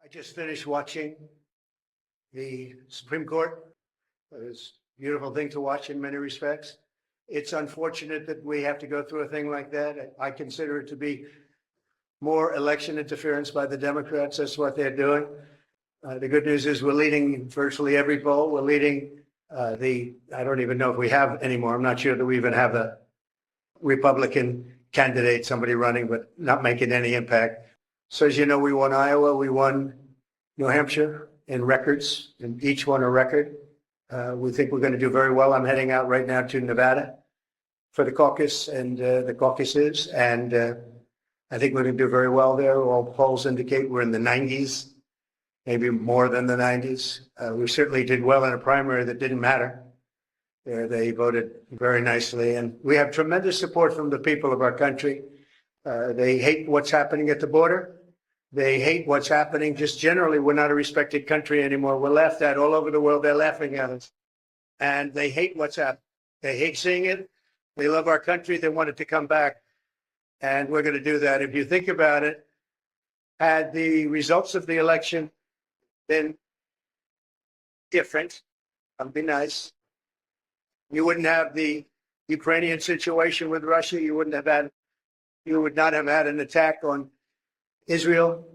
I just finished watching the Supreme Court. It was a beautiful thing to watch in many respects. It's unfortunate that we have to go through a thing like that. I consider it to be more election interference by the Democrats. That's what they're doing. The good news is we're leading virtually every poll. We're leading I don't even know if we have anymore. I'm not sure that we even have a Republican candidate, somebody running, but not making any impact. So as you know, we won Iowa, we won New Hampshire in records, and each one a record. We think we're going to do very well. I'm heading out right now to Nevada for the caucus and the caucuses, and I think we're going to do very well there. All polls indicate we're in the 90s, maybe more than the 90s. We certainly did well in a primary that didn't matter. They voted very nicely, and we have tremendous support from the people of our country. They hate what's happening at the border. They hate what's happening just generally. We're not a respected country anymore. We're laughed at all over the world. They're laughing at us. And they hate what's happening. They hate seeing it. They love our country. They want it to come back. And we're going to do that. If you think about it, had the results of the election been different, I'll be nice, you wouldn't have the Ukrainian situation with Russia. You would not have had an attack on Israel,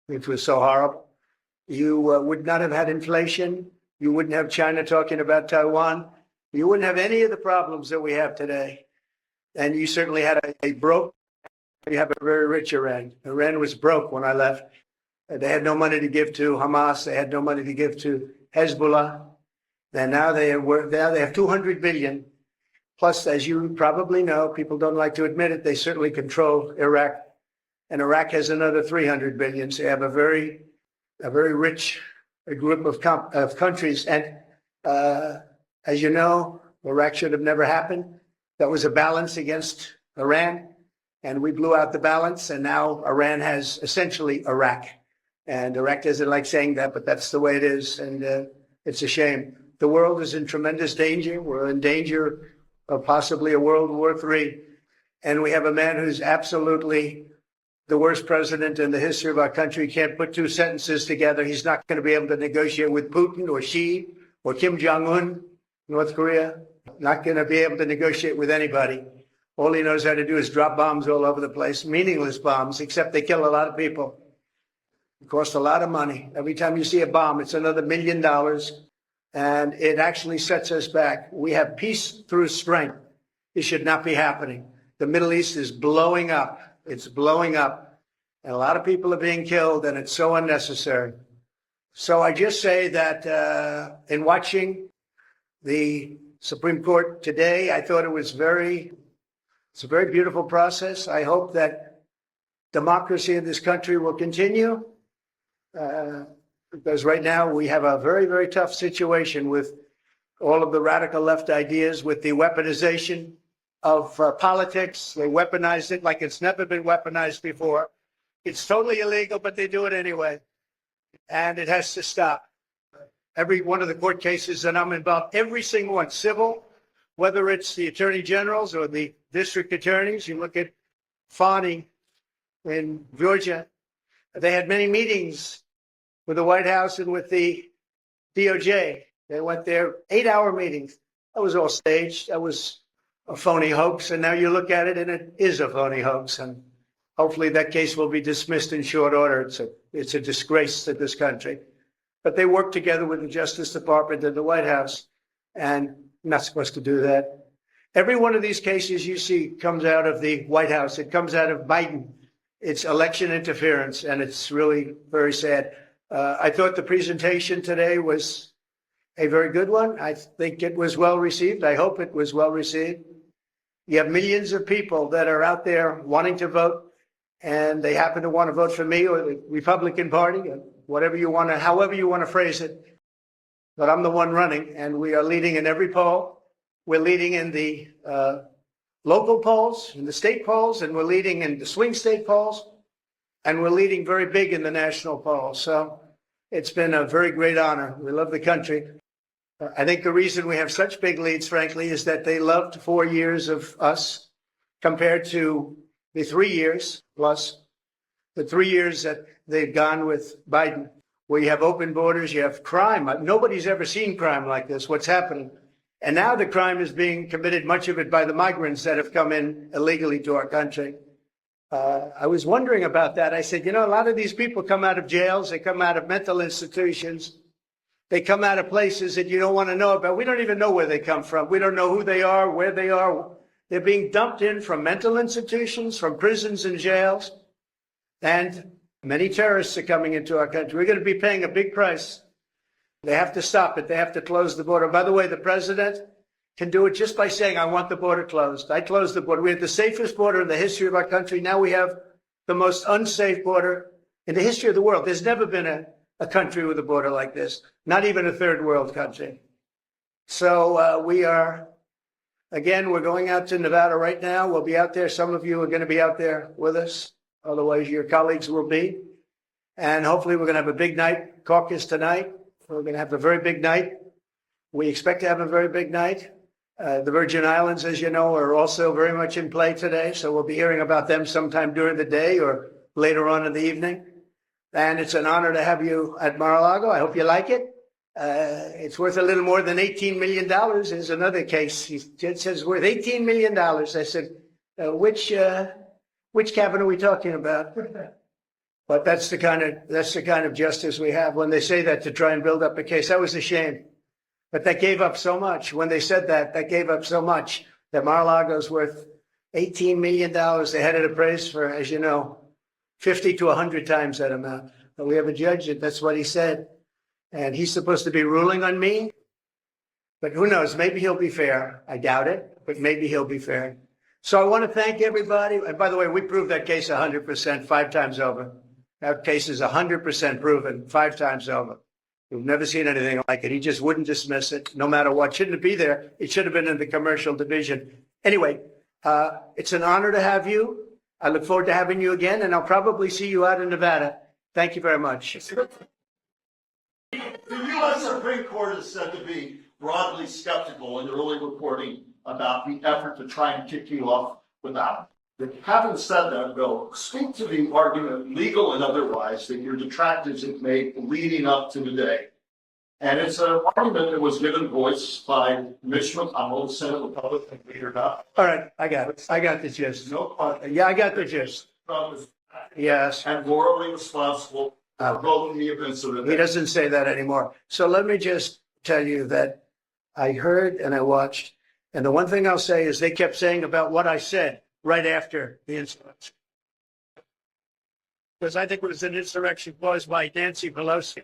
which was so horrible. You would not have had inflation. You wouldn't have China talking about Taiwan. You wouldn't have any of the problems that we have today. And you certainly had a broke, you have a very rich Iran. Iran was broke when I left. They had no money to give to Hamas. They had no money to give to Hezbollah. And now they have 200 billion. Plus, as you probably know, people don't like to admit it, they certainly control Iraq. And Iraq has another 300 billion. So you have a very rich group of countries. And as you know, Iraq should have never happened. That was a balance against Iran. And we blew out the balance. And now Iran has essentially Iraq. And Iraq doesn't like saying that, but that's the way it is. And it's a shame. The world is in tremendous danger. We're in danger of possibly a World War III. And we have a man who's absolutely the worst president in the history of our country. Can't put two sentences together. He's not going to be able to negotiate with Putin or Xi or Kim Jong-un, North Korea. Not going to be able to negotiate with anybody. All he knows how to do is drop bombs all over the place, meaningless bombs, except they kill a lot of people. It costs a lot of money. Every time you see a bomb, it's another $1 million. And it actually sets us back. We have peace through strength. It should not be happening. The Middle East is blowing up. It's blowing up. And a lot of people are being killed, and it's so unnecessary. So I just say that in watching the Supreme Court today, I thought it's a very beautiful process. I hope that democracy in this country will continue. Because right now we have a very, very tough situation with all of the radical left ideas, with the weaponization of politics. They weaponize it like it's never been weaponized before. It's totally illegal, but they do it anyway. And it has to stop. Every one of the court cases that I'm involved, every single one, civil, whether it's the attorney generals or the district attorneys. You look at Fani in Georgia. They had many meetings with the White House and with the DOJ. They went there, 8-hour meetings. That was all staged. That was a phony hoax. And now you look at it and it is a phony hoax. And hopefully that case will be dismissed in short order. It's a disgrace to this country. But they work together with the Justice Department and the White House. And I'm not supposed to do that. Every one of these cases you see comes out of the White House. It comes out of Biden. It's election interference. And it's really very sad. I thought the presentation today was a very good one. I think it was well received. I hope it was well received. You have millions of people that are out there wanting to vote, and they happen to want to vote for me or the Republican Party, or however you want to phrase it. But I'm the one running, and we are leading in every poll. We're leading in the local polls, in the state polls, and we're leading in the swing state polls. And we're leading very big in the national polls. So it's been a very great honor. We love the country. I think the reason we have such big leads, frankly, is that they loved 4 years of us compared to the 3 years plus the 3 years that they've gone with Biden. where you have open borders, you have crime. Nobody's ever seen crime like this, what's happening. And now the crime is being committed, much of it by the migrants that have come in illegally to our country. I was wondering about that. I said, you know, a lot of these people come out of jails, they come out of mental institutions, they come out of places that you don't want to know about. We don't even know where they come from. We don't know who they are, where they are. They're being dumped in from mental institutions, from prisons and jails. And many terrorists are coming into our country. We're going to be paying a big price. They have to stop it. They have to close the border. By the way, the president can do it just by saying, I want the border closed. I closed the border. We had the safest border in the history of our country. Now we have the most unsafe border in the history of the world. There's never been a country with a border like this, not even a third world country. So we're going out to Nevada right now. We'll be out there. Some of you are going to be out there with us. Otherwise, your colleagues will be. And hopefully we're going to have a big night, caucus tonight. We're going to have a very big night. We expect to have a very big night. The Virgin Islands, as you know, are also very much in play today. So we'll be hearing about them sometime during the day or later on in the evening. And it's an honor to have you at Mar-a-Lago. I hope you like it. It's worth a little more than $18 million. There's another case. He says it's worth $18 million. I said, which cabin are we talking about? But that's the kind of justice we have. When they say that to try and build up a case, that was a shame. But that gave up so much. When they said that gave up so much that Mar-a-Lago's worth $18 million. They had it appraised for, as you know, 50 to 100 times that amount. But we have a judge that's what he said. And he's supposed to be ruling on me. But who knows? Maybe he'll be fair. I doubt it, but maybe he'll be fair. So I want to thank everybody. And by the way, we proved that case 100%, 5 times over. That case is 100% proven, 5 times over. We've never seen anything like it. He just wouldn't dismiss it, no matter what. Shouldn't it be there? It should have been in the commercial division. Anyway, it's an honor to have you. I look forward to having you again, and I'll probably see you out in Nevada. Thank you very much. The U.S. Supreme Court is said to be broadly skeptical in early reporting about the effort to try and kick you off without. Having said that, Bill, speak to the argument, legal and otherwise, that your detractors have made leading up to today. And it's an argument that was given voice by Mitch McConnell, the Senate Republican leader. All right, I got it. I got the gist. No question. Yeah, I got the gist. Yes. And morally responsible for both the events of the day. He doesn't say that anymore. So let me just tell you that I heard and I watched. And the one thing I'll say is they kept saying about what I said right after the insurrection. Because I think it was an insurrection caused by Nancy Pelosi.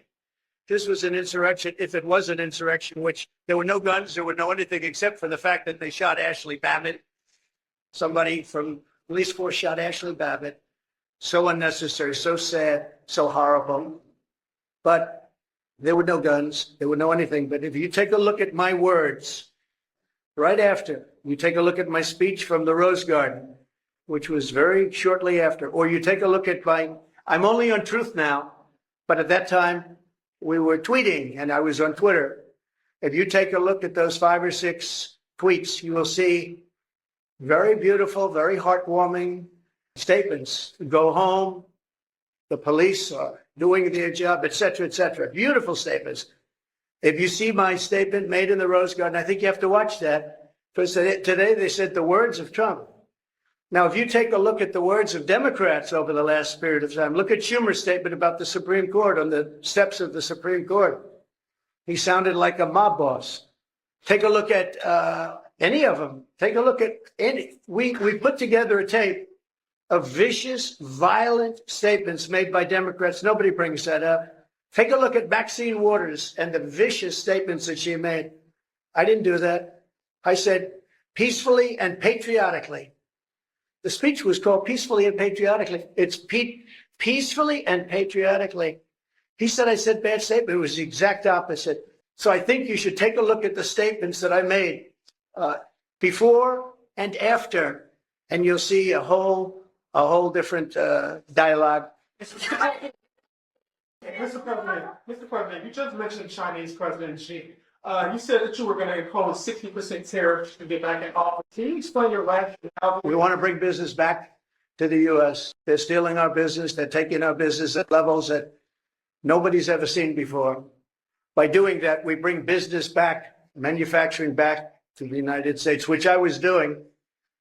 This was an insurrection, if it was an insurrection, which there were no guns, there were no anything except for the fact that they shot Ashley Babbitt. Somebody from police force shot Ashley Babbitt. So unnecessary, so sad, so horrible. But there were no guns, there were no anything. But if you take a look at my words, right after, you take a look at my speech from the Rose Garden, which was very shortly after, or you take a look at I'm only on Truth now, but at that time, we were tweeting and I was on Twitter. If you take a look at those 5 or 6 tweets, you will see very beautiful, very heartwarming statements. Go home, the police are doing their job, et cetera, et cetera. Beautiful statements. If you see my statement made in the Rose Garden, I think you have to watch that. Because today they said the words of Trump. Now, if you take a look at the words of Democrats over the last period of time, look at Schumer's statement about the Supreme Court on the steps of the Supreme Court. He sounded like a mob boss. Take a look at any of them. Take a look at any. We put together a tape of vicious, violent statements made by Democrats. Nobody brings that up. Take a look at Maxine Waters and the vicious statements that she made. I didn't do that. I said peacefully and patriotically. The speech was called Peacefully and Patriotically. It's peacefully and patriotically. He said I said bad statement. It was the exact opposite. So I think you should take a look at the statements that I made before and after, and you'll see a whole different dialogue. Mr. President, you just mentioned Chinese President Xi. You said that you were going to impose 60% tariffs to get back in office. Can you explain your rationale? We want to bring business back to the U.S. They're stealing our business. They're taking our business at levels that nobody's ever seen before. By doing that, we bring business back, manufacturing back to the United States, which I was doing.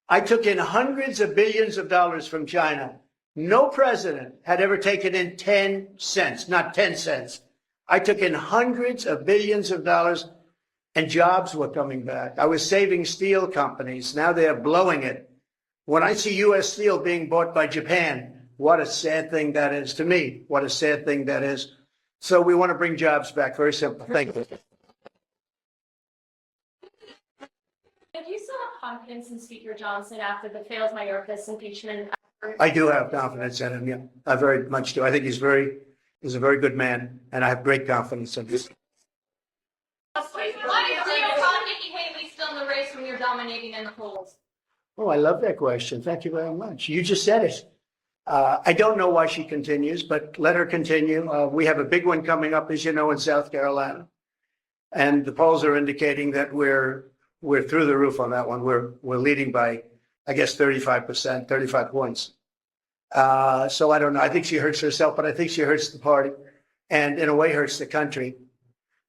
I took in hundreds of billions of dollars from China. No president had ever taken in 10 cents, not 10 cents. I took in hundreds of billions of dollars, and jobs were coming back. I was saving steel companies. Now they're blowing it. When I see U.S. Steel being bought by Japan, what a sad thing that is to me. What a sad thing that is. So we want to bring jobs back. Very simple. Thank you. Do you still have confidence in Speaker Johnson after the failed Mayorkas impeachment? I do have confidence in him. Yeah, I very much do. I think he's a very good man, and I have great confidence in him. Why is Nikki Haley still in the race when you're dominating in the polls? Oh, I love that question. Thank you very much. You just said it. I don't know why she continues, but let her continue. We have a big one coming up, as you know, in South Carolina, and the polls are indicating that we're through the roof on that one. We're leading by, I guess, 35%, 35 points. So I don't know. I think she hurts herself, but I think she hurts the party, and in a way hurts the country.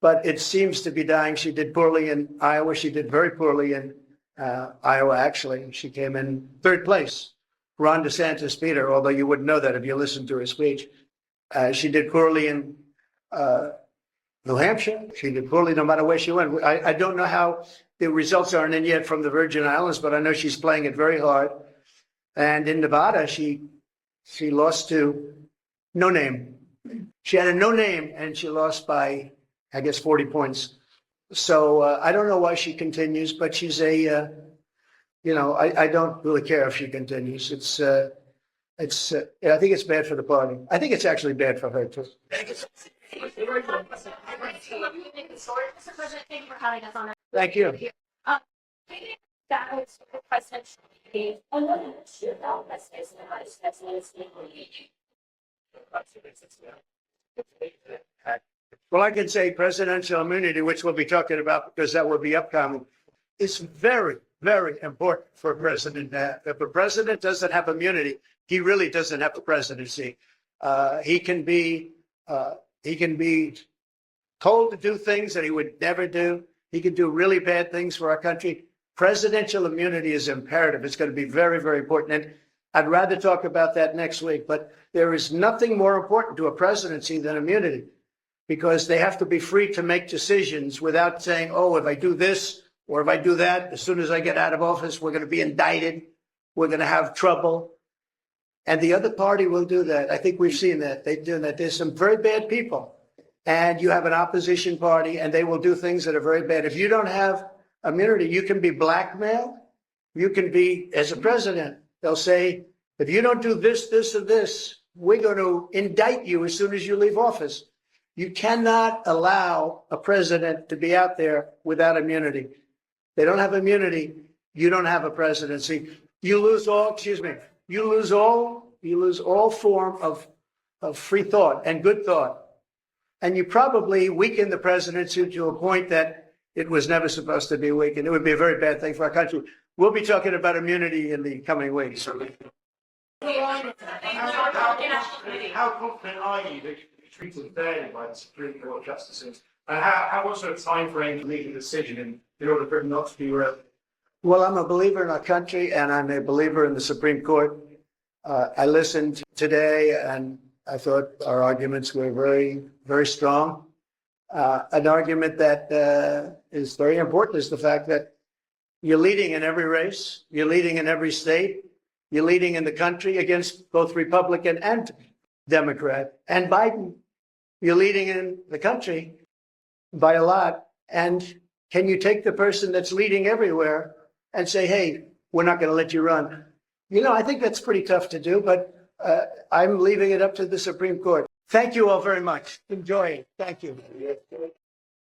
But it seems to be dying. She did poorly in Iowa. She did very poorly in Iowa, actually. She came in third place. Ron DeSantis beat her, although you wouldn't know that if you listened to her speech. She did poorly in New Hampshire. She did poorly no matter where she went. I don't know how the results aren't in yet from the Virgin Islands, but I know she's playing it very hard. And in Nevada, she lost to no name. She had a no name, and she lost by, I guess, 40 points. So I don't know why she continues, but she's a I don't really care if she continues. I think it's bad for the party. I think it's actually bad for her too. Mr. President, thank you for having us on. Thank you. That was the president's case. Another issue about this is the vice president's Well, I can say presidential immunity, which we'll be talking about because that will be upcoming. It's very, very important for a president to have. If a president doesn't have immunity, he really doesn't have the presidency. He can be told to do things that he would never do. He can do really bad things for our country. Presidential immunity is imperative. It's going to be very, very important. And I'd rather talk about that next week. But there is nothing more important to a presidency than immunity, because they have to be free to make decisions without saying, oh, if I do this or if I do that, as soon as I get out of office, we're going to be indicted. We're going to have trouble. And the other party will do that. I think we've seen that. They do that. There's some very bad people. And you have an opposition party, and they will do things that are very bad. If you don't have immunity, you can be blackmailed. You can be, as a president, they'll say, if you don't do this, this, or this, we're going to indict you as soon as you leave office. You cannot allow a president to be out there without immunity. They don't have immunity. You don't have a presidency. You lose all form of free thought and good thought. And you probably weaken the presidency to a point that it was never supposed to be weakened. It would be a very bad thing for our country. We'll be talking about immunity in the coming weeks. How confident are you that you be treated fairly by the Supreme Court justices? And what's the time frame to make a decision in order for it not to be relevant? Well, I'm a believer in our country, and I'm a believer in the Supreme Court. I listened today, and I thought our arguments were very, very strong. An argument that is very important is the fact that you're leading in every race, you're leading in every state, you're leading in the country against both Republican and Democrat and Biden. You're leading in the country by a lot. And can you take the person that's leading everywhere and say, hey, we're not going to let you run? You know, I think that's pretty tough to do, but I'm leaving it up to the Supreme Court. Thank you all very much. Enjoy it. Thank you.